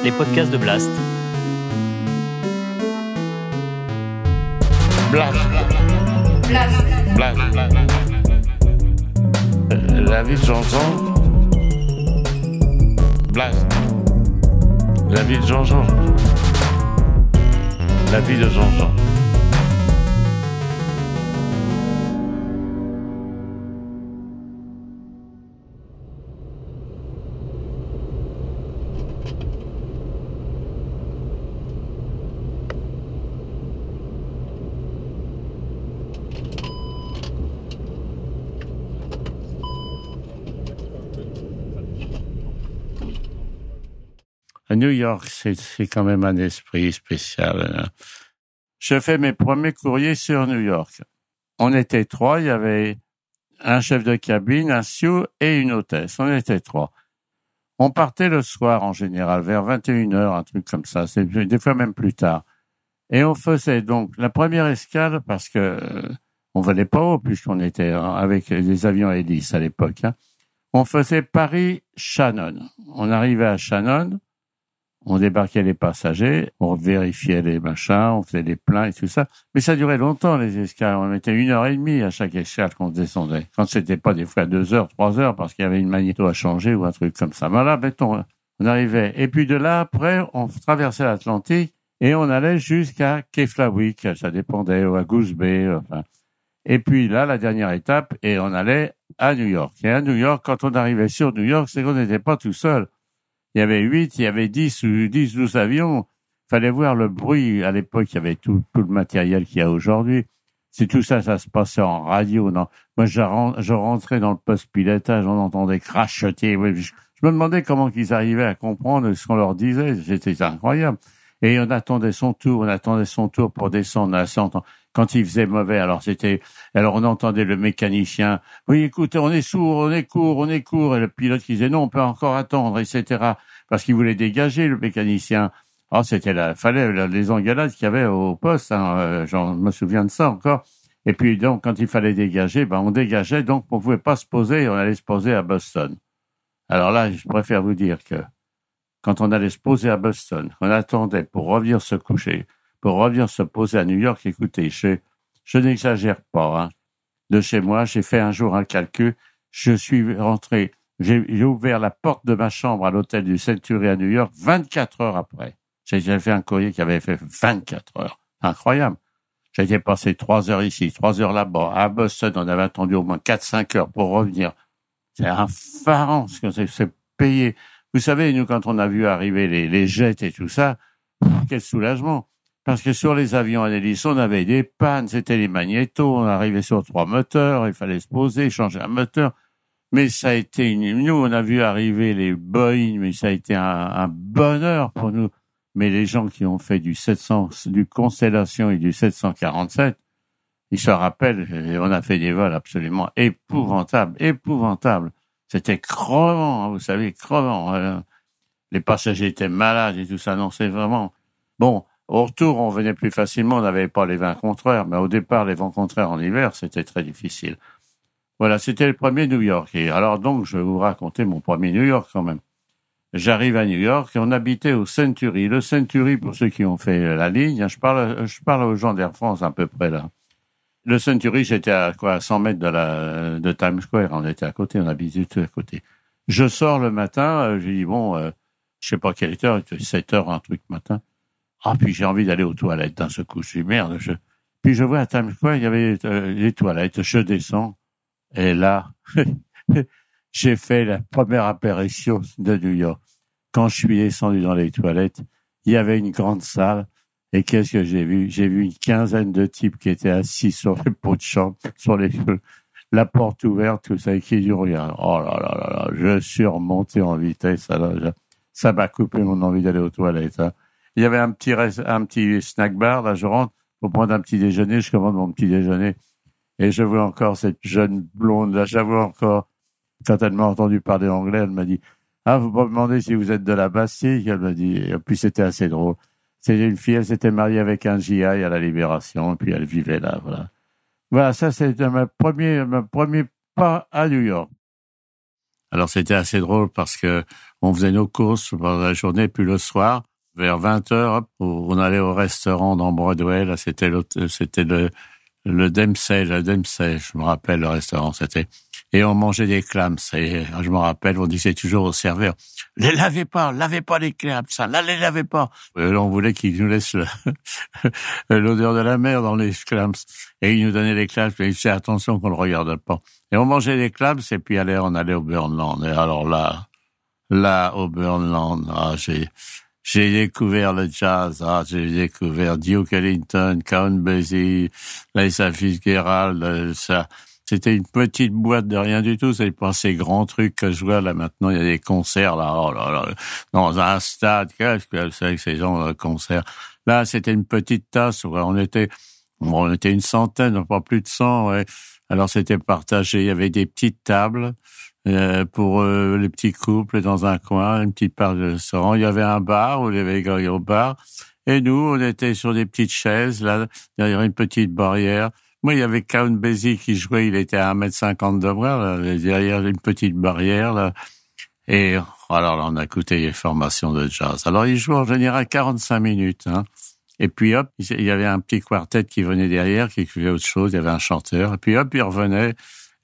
les podcasts de Blast. Blast. La vie de Jean-Jean. Blast. La vie de Jean-Jean. La vie de Jean-Jean. À New York, c'est quand même un esprit spécial. Je fais mes premiers courriers sur New York. On était 3, il y avait un chef de cabine, un steward et une hôtesse. On était 3. On partait le soir en général, vers 21h, un truc comme ça, c'est des fois même plus tard. Et on faisait donc la première escale, parce que on volait pas haut, puisqu'on était avec des avions hélices à l'époque. On faisait Paris-Shannon. On arrivait à Shannon, on débarquait les passagers, on vérifiait les machins, on faisait les pleins et tout ça. Mais ça durait longtemps, les escales. On mettait 1h30 à chaque escale qu'on descendait. Quand c'était pas des fois 2 heures, 3 heures, parce qu'il y avait une magnéto à changer ou un truc comme ça. Voilà, mettons, on arrivait. Et puis de là, après, on traversait l'Atlantique et on allait jusqu'à Keflavík. Ça dépendait, ou à Goose Bay, enfin. Et puis là, la dernière étape, et on allait à New York. Et à New York, quand on arrivait sur New York, c'est qu'on n'était pas tout seul. Il y avait 8, il y avait 12 avions. Fallait voir le bruit. À l'époque, il y avait tout le matériel qu'il y a aujourd'hui. C'est tout ça, ça se passait en radio, non. Moi, je rentrais dans le poste pilotage, on entendait crachoter. Je me demandais comment ils arrivaient à comprendre ce qu'on leur disait. C'était incroyable. Et on attendait son tour pour descendre à 100 quand il faisait mauvais. Alors on entendait le mécanicien. Oui, écoutez, on est sourd, on est court. Et le pilote qui disait non, on peut encore attendre, etc. Parce qu'il voulait dégager le mécanicien. Oh, fallait les engueulades qu'il y avait au poste, je me souviens de ça encore. Et puis, donc, quand il fallait dégager, on dégageait, donc, on pouvait pas se poser, on allait se poser à Boston. Alors là, je préfère vous dire que, quand on allait se poser à Boston, on attendait pour revenir se coucher, pour revenir se poser à New York. Écoutez, je n'exagère pas, De chez moi, j'ai fait un jour un calcul. Je suis rentré, j'ai ouvert la porte de ma chambre à l'hôtel du Century à New York 24 heures après. J'ai fait un courrier qui avait fait 24 heures. Incroyable. J'ai passé 3 heures ici, 3 heures là-bas. À Boston, on avait attendu au moins 4-5 heures pour revenir. C'est effarant ce que c'est payé. Vous savez, nous, quand on a vu arriver les jets et tout ça, quel soulagement. Parce que sur les avions à hélice, on avait des pannes, c'était les magnétos, on arrivait sur 3 moteurs, il fallait se poser, changer un moteur. Mais ça a été nous, on a vu arriver les Boeing, mais ça a été un bonheur pour nous. Mais les gens qui ont fait du Constellation et du 747, ils se rappellent, on a fait des vols absolument épouvantables. C'était crevant, vous savez, crevant. Les passagers étaient malades et tout ça. Non, c'est vraiment... Bon, au retour, on venait plus facilement, on n'avait pas les vents contraires, mais au départ, les vents contraires en hiver, c'était très difficile. Voilà, c'était le premier New York. Et alors donc, je vais vous raconter mon premier New York quand même. J'arrive à New York et on habitait au Century. Le Century, pour ceux qui ont fait la ligne, je parle aux gens d'Air France à peu près là. Le Century, j'étais à 100 mètres de Times Square. On était à côté, on habitait tout à côté. Je sors le matin, je dis je sais pas quelle heure, 7 heures, un truc matin. Puis j'ai envie d'aller aux toilettes d'un seul coup. Je dis merde. Puis je vois à Times Square, il y avait les toilettes. Je descends et là, j'ai fait la première apparition de New York. Quand je suis descendu dans les toilettes, il y avait une grande salle. Et qu'est-ce que j'ai vu? J'ai vu une quinzaine de types qui étaient assis sur les pots de chambre, sur la porte ouverte, tout ça, et qui durent rien. Oh là là là là, je suis remonté en vitesse. Alors, ça m'a coupé mon envie d'aller aux toilettes. Il y avait un petit snack bar, là, je rentre pour prendre un petit déjeuner, je commande mon petit déjeuner. Et je vois encore cette jeune blonde, là, j'avoue encore, quand elle m'a entendu parler anglais, elle m'a dit, vous me demandez si vous êtes de la Bastille? Elle m'a dit, et puis c'était assez drôle. C'était une fille, elle s'était mariée avec un GI à la Libération, et puis elle vivait là, voilà. Voilà, ça c'était mon premier pas à New York. Alors c'était assez drôle parce que On faisait nos courses pendant la journée, puis le soir, vers 20h, on allait au restaurant dans Broadway. Là, c'était le Dempsey, je me rappelle le restaurant, c'était. Et on mangeait des clams. Et je me rappelle, on disait toujours au serveur, les lavez pas les clams, ça, là, les lavez pas. Et on voulait qu'il nous laisse l'odeur de la mer dans les clams. Et il nous donnait les clams, mais il disait attention qu'on le regarde pas. Et on mangeait les clams, et puis on allait au Burnland. Et alors là, au Burnland, j'ai découvert le jazz, j'ai découvert Duke Ellington, Count Basie, Ella Fitzgerald, ça. C'était une petite boîte de rien du tout, c'est pas ces grands trucs que je vois là maintenant, il y a des concerts là, oh là là, dans un stade, qu'est-ce que c'est que ces gens de concert. Là, c'était une petite tasse, ouais. On était une centaine, pas plus de 100, ouais. Alors c'était partagé, il y avait des petites tables pour les petits couples dans un coin, une petite part de restaurant. Il y avait un bar où il y avait les gars au bar. Et nous, on était sur des petites chaises, là, derrière une petite barrière. Moi, il y avait Count Basie qui jouait, il était à 1,50 m de moi, là, derrière une petite barrière, là. Et alors là, on a écouté les formations de jazz. Alors, il jouait en général 45 minutes, hein. Et puis hop, il y avait un petit quartet qui venait derrière, qui faisait autre chose, il y avait un chanteur. Et puis hop, il revenait.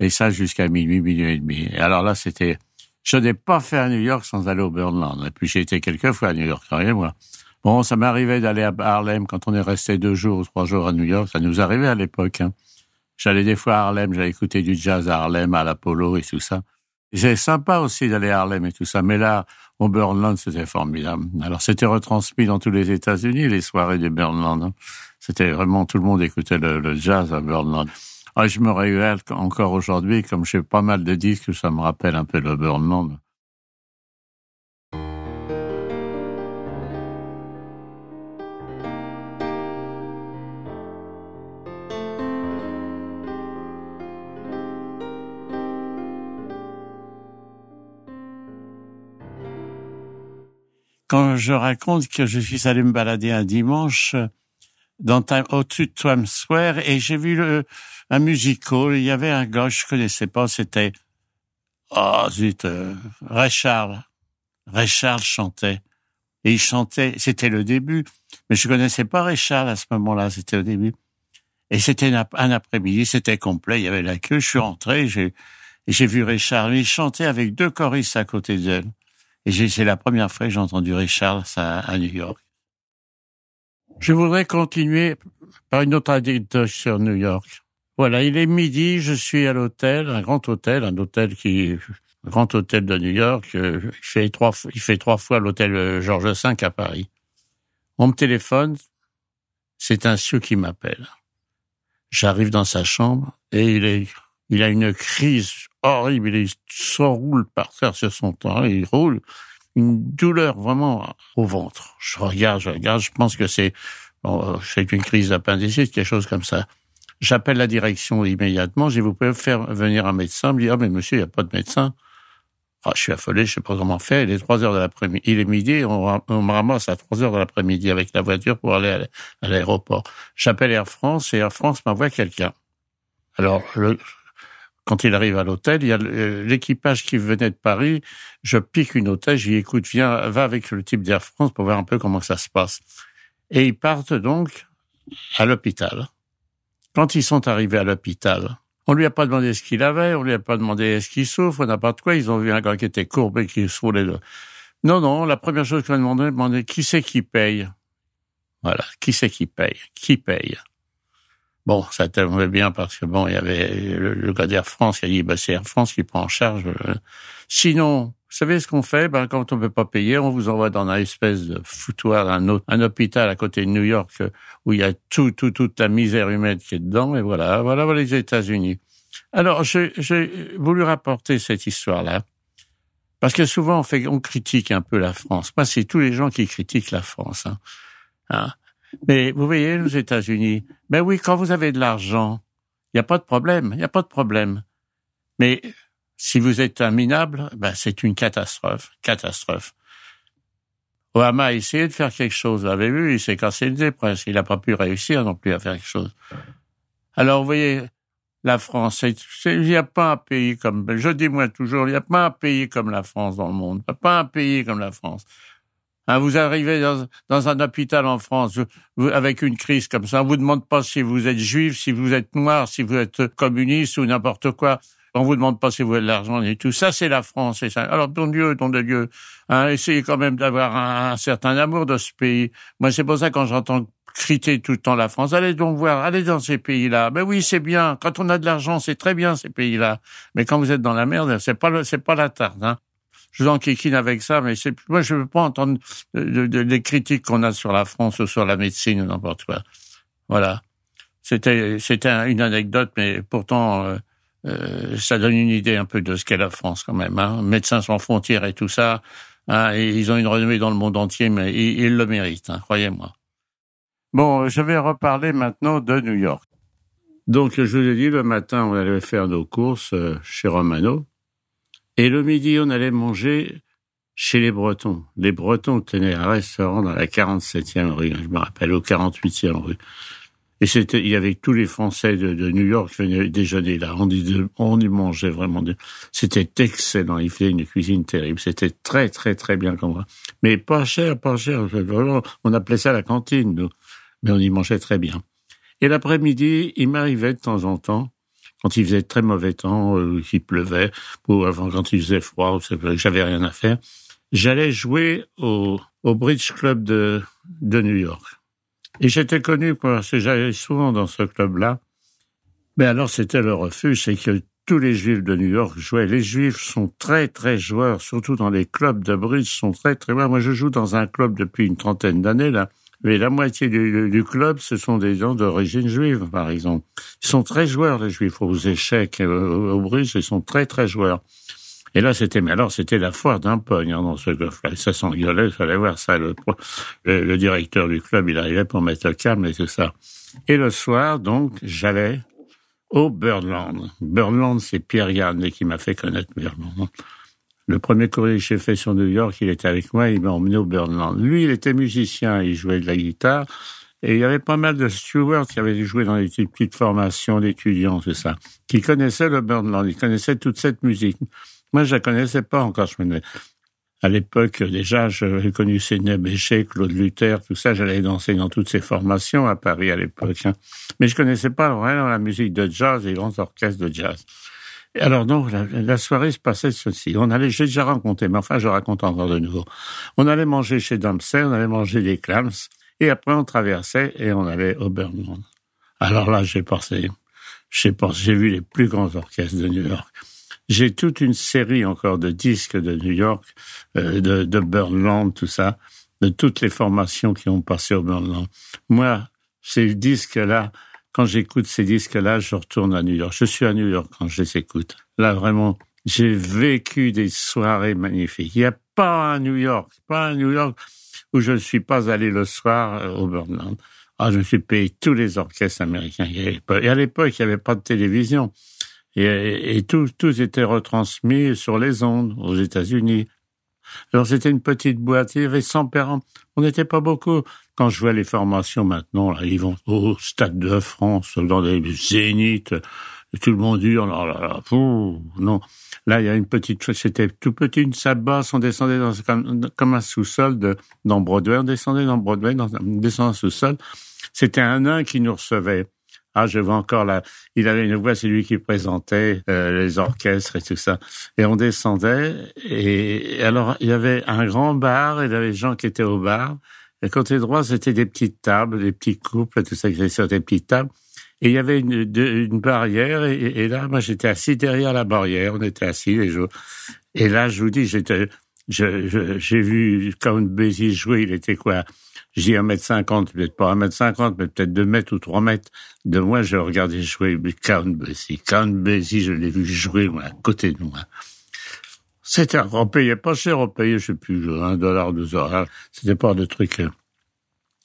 Et ça jusqu'à minuit et demi. Et alors là, je n'ai pas fait à New York sans aller au Burnland. Et puis j'ai été quelques fois à New York, moi. Bon, ça m'arrivait d'aller à Harlem quand on est resté 2 jours ou 3 jours à New York. Ça nous arrivait à l'époque, hein. J'allais des fois à Harlem, j'allais écouter du jazz à Harlem, à l'Apollo et tout ça. C'est sympa aussi d'aller à Harlem et tout ça. Mais là, au Burnland, c'était formidable. Alors c'était retransmis dans tous les États-Unis, les soirées du Burnland, hein. C'était vraiment, tout le monde écoutait le jazz à Burnland. Je me régale encore aujourd'hui, comme j'ai pas mal de disques, ça me rappelle un peu le Burnland. Quand je raconte que je suis allé me balader un dimanche au-dessus de Times Square et j'ai vu un musical, il y avait un gars, je connaissais pas, c'était Ray Charles. Ray Charles chantait. Et il chantait, c'était le début, mais je connaissais pas Ray Charles à ce moment-là, c'était au début. Et c'était un après-midi, c'était complet, il y avait la queue, je suis rentré, j'ai vu Ray Charles, il chantait avec 2 choristes à côté d'elle. Et c'est la première fois que j'ai entendu Ray Charles à New York. Je voudrais continuer par une autre anecdote sur New York. Voilà, il est midi, je suis à l'hôtel, un grand hôtel de New York. Il fait 3 fois l'hôtel George V à Paris. On me téléphone, c'est un sioux qui m'appelle. J'arrive dans sa chambre et il a une crise horrible, il s'enroule par terre sur son temps, il roule, une douleur vraiment au ventre. Je regarde, je pense que c'est une crise d'appendicite, quelque chose comme ça. J'appelle la direction immédiatement, je dis, vous pouvez faire venir un médecin. Il me dit, mais monsieur, il n'y a pas de médecin. Je suis affolé, je sais pas comment faire. Il est 3h de l'après-midi. Il est midi, on me ramasse à 3h de l'après-midi avec la voiture pour aller à l'aéroport. J'appelle Air France et Air France m'envoie quelqu'un. Alors, quand il arrive à l'hôtel, il y a l'équipage qui venait de Paris. Je pique une hôtesse, je dis, écoute, va avec le type d'Air France pour voir un peu comment ça se passe. Et ils partent donc à l'hôpital. Quand ils sont arrivés à l'hôpital, on lui a pas demandé ce qu'il avait, on lui a pas demandé est-ce qu'il souffre, n'importe quoi. Ils ont vu un gars qui était courbé, qui se roulait là. Non, la première chose qu'on a demandé, qui c'est qui paye? Voilà, qui c'est qui paye? Qui paye? Bon, ça tombait bien parce que il y avait le gars d'Air France qui a dit, c'est Air France qui prend en charge. Sinon, vous savez ce qu'on fait? Quand on peut pas payer, on vous envoie dans une espèce de foutoir, un hôpital à côté de New York où il y a toute la misère humaine qui est dedans. Et voilà les États-Unis. Alors, j'ai voulu rapporter cette histoire-là parce que souvent on critique un peu la France. Moi, c'est tous les gens qui critiquent la France, hein. Mais vous voyez, aux États-Unis, oui, quand vous avez de l'argent, il n'y a pas de problème. Mais si vous êtes un minable, c'est une catastrophe. Obama a essayé de faire quelque chose, vous l'avez vu, il s'est cassé le nez presque, il n'a pas pu réussir non plus à faire quelque chose. Alors, vous voyez, la France. Il n'y a pas un pays comme, je dis moi toujours, il n'y a pas un pays comme la France dans le monde. Il n'y a pas un pays comme la France. Hein, vous arrivez dans un hôpital en France avec une crise comme ça, on vous demande pas si vous êtes juif, si vous êtes noir, si vous êtes communiste ou n'importe quoi. On vous demande pas si vous avez de l'argent et tout. Ça, c'est la France. Et ça. Alors, don de Dieu, hein, essayez quand même d'avoir un certain amour de ce pays. Moi, c'est pour ça quand j'entends critiquer tout le temps la France, allez donc voir, allez dans ces pays-là. Ben oui, c'est bien. Quand on a de l'argent, c'est très bien ces pays-là. Mais quand vous êtes dans la merde, c'est pas la tarte, hein. Je vous enquiquine avec ça, mais moi, je veux pas entendre des critiques qu'on a sur la France ou sur la médecine ou n'importe quoi. Voilà. C'était une anecdote, mais pourtant, ça donne une idée un peu de ce qu'est la France quand même, hein. Médecins sans frontières et tout ça, hein, et ils ont une renommée dans le monde entier, mais ils le méritent, hein, croyez-moi. Bon, je vais reparler maintenant de New York. Donc, je vous ai dit, le matin, on allait faire nos courses chez Romano, et le midi, on allait manger chez les Bretons. Les Bretons tenaient un restaurant dans la 47e rue, je me rappelle, au 48e rue. Et il y avait tous les Français de New York qui venaient déjeuner là. On y mangeait vraiment. C'était excellent. Ils faisaient une cuisine terrible. C'était très, très, très bien comme ça. Mais pas cher. Vraiment, on appelait ça la cantine, nous. Mais on y mangeait très bien. Et l'après-midi, il m'arrivait de temps en temps, quand il faisait très mauvais temps, qu'il pleuvait, ou avant quand il faisait froid, ou que j'avais rien à faire, j'allais jouer au Bridge Club de New York. Et j'étais connu parce que j'allais souvent dans ce club-là. Mais alors, c'était le refuge, c'est que tous les Juifs de New York jouaient. Les Juifs sont très, très joueurs, surtout dans les clubs de bridge, sont très, très joueurs. Moi, je joue dans un club depuis une trentaine d'années, là. Mais la moitié du club, ce sont des gens d'origine juive, par exemple. Ils sont très joueurs, les Juifs, aux échecs, au bridge, ils sont très, très joueurs. Et là, c'était la foire d'un pogne, hein, dans ce golf-là. Ça s'engueulait, il fallait voir ça. Le directeur du club, il arrivait pour mettre le calme et tout ça. Et le soir, donc, j'allais au Birdland. Birdland, c'est Pierre Garnier qui m'a fait connaître Birdland. Le premier courrier que j'ai fait sur New York, il était avec moi, il m'a emmené au Birdland. Lui, il était musicien, il jouait de la guitare. Et il y avait pas mal de stewards qui avaient joué dans les petites formations d'étudiants, tout ça, qui connaissaient le Birdland, ils connaissaient toute cette musique. Moi, je la connaissais pas encore. À l'époque, déjà, j'avais connu Sidney Bechet, Claude Luther, tout ça. J'allais danser dans toutes ces formations à Paris à l'époque, hein. Mais je connaissais pas vraiment la musique de jazz, les grands orchestres de jazz. Et alors donc, la soirée se passait ceci. J'ai déjà raconté, mais enfin, je raconte encore de nouveau. On allait manger chez Dempsey, on allait manger des clams, et après on traversait et on allait au Birdland. Alors là, j'ai vu les plus grands orchestres de New York. J'ai toute une série encore de disques de New York, de Birdland, tout ça, de toutes les formations qui ont passé au Birdland. Moi, ces disques-là, quand j'écoute ces disques-là, je retourne à New York. Je suis à New York quand je les écoute. Là, vraiment, j'ai vécu des soirées magnifiques. Il n'y a pas un New York où je ne suis pas allé le soir au Birdland. Ah, je me suis payé tous les orchestres américains. Et à l'époque, il n'y avait pas de télévision. Et tout était retransmis sur les ondes aux États-Unis. Alors c'était une petite boîte, il y avait 100 parents. On n'était pas beaucoup. Quand je vois les formations maintenant, là, ils vont au Stade de France, dans des zéniths, tout le monde hurle, non. Là, il y a une petite, c'était tout petit, une salle basse, on descendait comme un sous-sol dans Broadway, on descendait un sous-sol. C'était un nain qui nous recevait. Ah, je vois encore là. Il avait une voix, c'est lui qui présentait les orchestres et tout ça. Et on descendait, et alors il y avait un grand bar, et il y avait des gens qui étaient au bar. Et côté droit, c'était des petites tables, des petits couples, tout ça qui étaient sur des petites tables. Et il y avait une barrière, et là, moi, j'étais assis derrière la barrière. On était assis les jours. Et là, je vous dis, j'ai vu Count Basie jouer. Il était quoi? Je dis 1m50, peut-être pas 1m50, mais peut-être 2 mètres ou 3 mètres de moi. Je regardais jouer Count Basie, je l'ai vu jouer, moi, à côté de moi. On payait pas cher, on payait, je sais plus, $1, $2. C'était pas de trucs.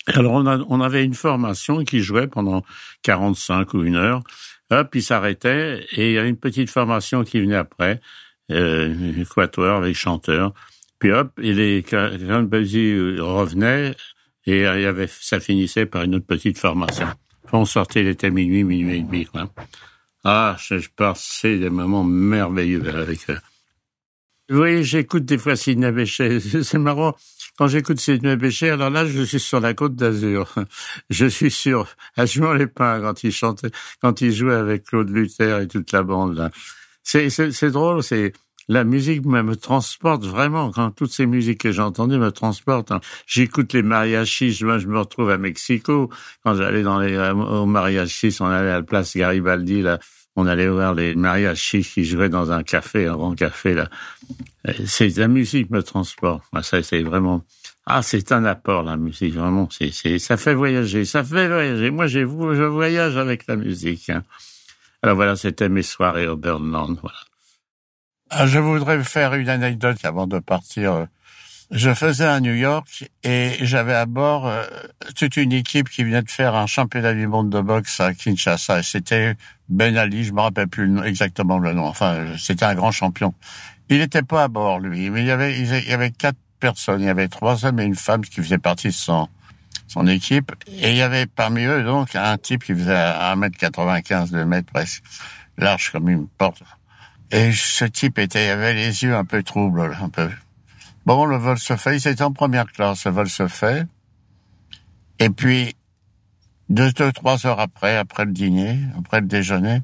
Alors, on avait une formation qui jouait pendant 45 ou 1 heure. Hop, il s'arrêtait, et il y avait une petite formation qui venait après, quatuor avec chanteur. Puis hop, Count Basie revenait, et ça finissait par une autre petite formation. Enfin, on sortait, il était minuit et demi, quoi. Ah, je passais des moments merveilleux avec eux. Vous voyez, j'écoute des fois Sidney Bechet. C'est marrant. Quand j'écoute Sidney Bechet, alors là, je suis sur la Côte d'Azur. Je suis à Juan-les-Pins quand il jouait avec Claude Luther et toute la bande, là. C'est drôle, la musique me transporte vraiment. Quand toutes ces musiques que j'ai entendues me transportent. J'écoute les mariachis. Moi, je me retrouve à Mexico. Quand j'allais au mariachis, on allait à la place Garibaldi, là. On allait voir les mariachis qui jouaient dans un café, un grand café, là. La musique me transporte. Ça, c'est vraiment, c'est un apport, la musique, vraiment. Ça fait voyager. Moi, je voyage avec la musique, hein. Alors voilà, c'était mes soirées au Birdland, voilà. Je voudrais faire une anecdote avant de partir. Je faisais à New York et j'avais à bord toute une équipe qui venait de faire un championnat du monde de boxe à Kinshasa. Et c'était Ben Ali, je me rappelle plus exactement le nom. Enfin, c'était un grand champion. Il n'était pas à bord, lui, mais il y avait 4 personnes. Il y avait 3 hommes et une femme qui faisaient partie de son équipe. Et il y avait parmi eux, donc, un type qui faisait 1m95, 2 mètres presque, large comme une porte. Et ce type avait les yeux un peu troubles, un peu. Bon, le vol se fait, ils étaient en première classe, le vol se fait. Et puis, 2-3 heures après le dîner, après le déjeuner,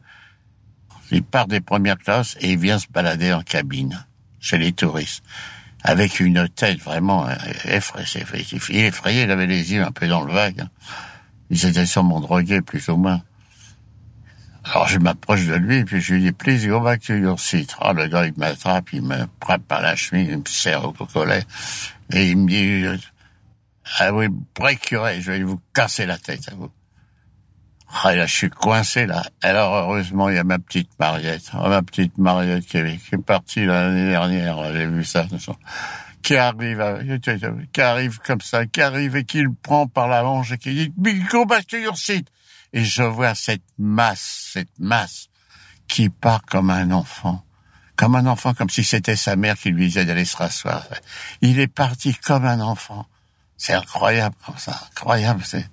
il part des premières classes et il vient se balader en cabine, chez les touristes, avec une tête vraiment effrayée, il avait les yeux un peu dans le vague. Ils étaient sûrement drogués, plus ou moins. Alors je m'approche de lui, et puis je lui dis, please go back to your seat. Ah, le gars, il m'attrape, il me frappe par la chemise, il me serre au collet, et il me dit, I will break your head, je vais vous casser la tête, à vous. Ah, là, je suis coincé, là. Alors, heureusement, il y a ma petite Mariette. Ma petite Mariette qui est partie l'année dernière, là, j'ai vu ça, qui arrive comme ça, et qui le prend par la manche et qui dit, go back to your seat. Et je vois cette masse qui part comme un enfant, comme si c'était sa mère qui lui disait d'aller se rasseoir. Il est parti comme un enfant. C'est incroyable comme ça, incroyable. C'est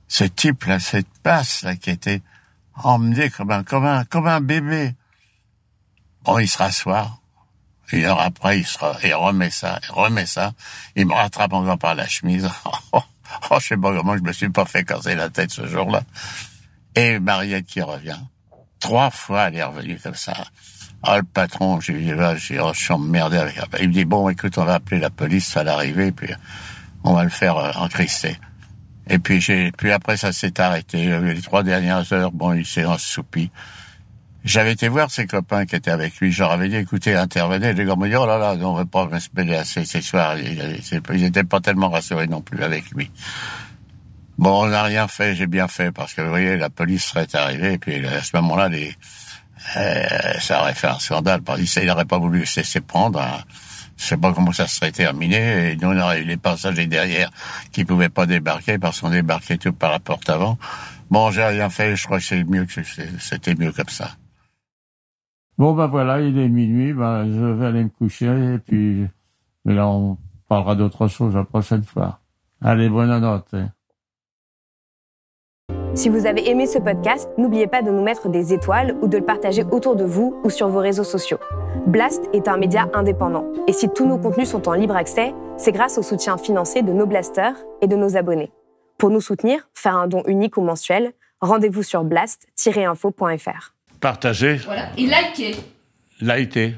ce type-là, cette masse-là qui était emmené comme un bébé. Bon, il se rassoit. 1 heure après, il remet ça. Il me rattrape encore par la chemise. Je sais pas comment je me suis pas fait casser la tête ce jour-là. Et Mariette qui revient. 3 fois, elle est revenue comme ça. Le patron, je suis emmerdé avec elle. Il me dit, bon, écoute, on va appeler la police, ça va l'arriver, puis on va le faire encrister. Et puis après, ça s'est arrêté. Les 3 dernières heures, bon, il s'est assoupi. J'avais été voir ses copains qui étaient avec lui. Je leur avais dit, écoutez, intervenez. Les gars m'ont dit, oh là là, on ne veut pas me mêler à ces soirs. Ils n'étaient pas tellement rassurés non plus avec lui. Bon, on n'a rien fait, j'ai bien fait, parce que, vous voyez, la police serait arrivée, et puis à ce moment-là, ça aurait fait un scandale. Il n'aurait pas voulu se laisser prendre. Je sais pas comment ça serait terminé, et nous, on aurait eu les passagers derrière qui pouvaient pas débarquer, parce qu'on débarquait tout par la porte avant. Bon, j'ai rien fait, je crois que c'était mieux comme ça. Bon, voilà, il est minuit, je vais aller me coucher, et puis, là, on parlera d'autre chose la prochaine fois. Allez, bonne note. Si vous avez aimé ce podcast, n'oubliez pas de nous mettre des étoiles ou de le partager autour de vous ou sur vos réseaux sociaux. Blast est un média indépendant. Et si tous nos contenus sont en libre accès, c'est grâce au soutien financier de nos blasters et de nos abonnés. Pour nous soutenir, faire un don unique ou mensuel, rendez-vous sur blast-info.fr. Partagez. Voilà. Et likez. Likez.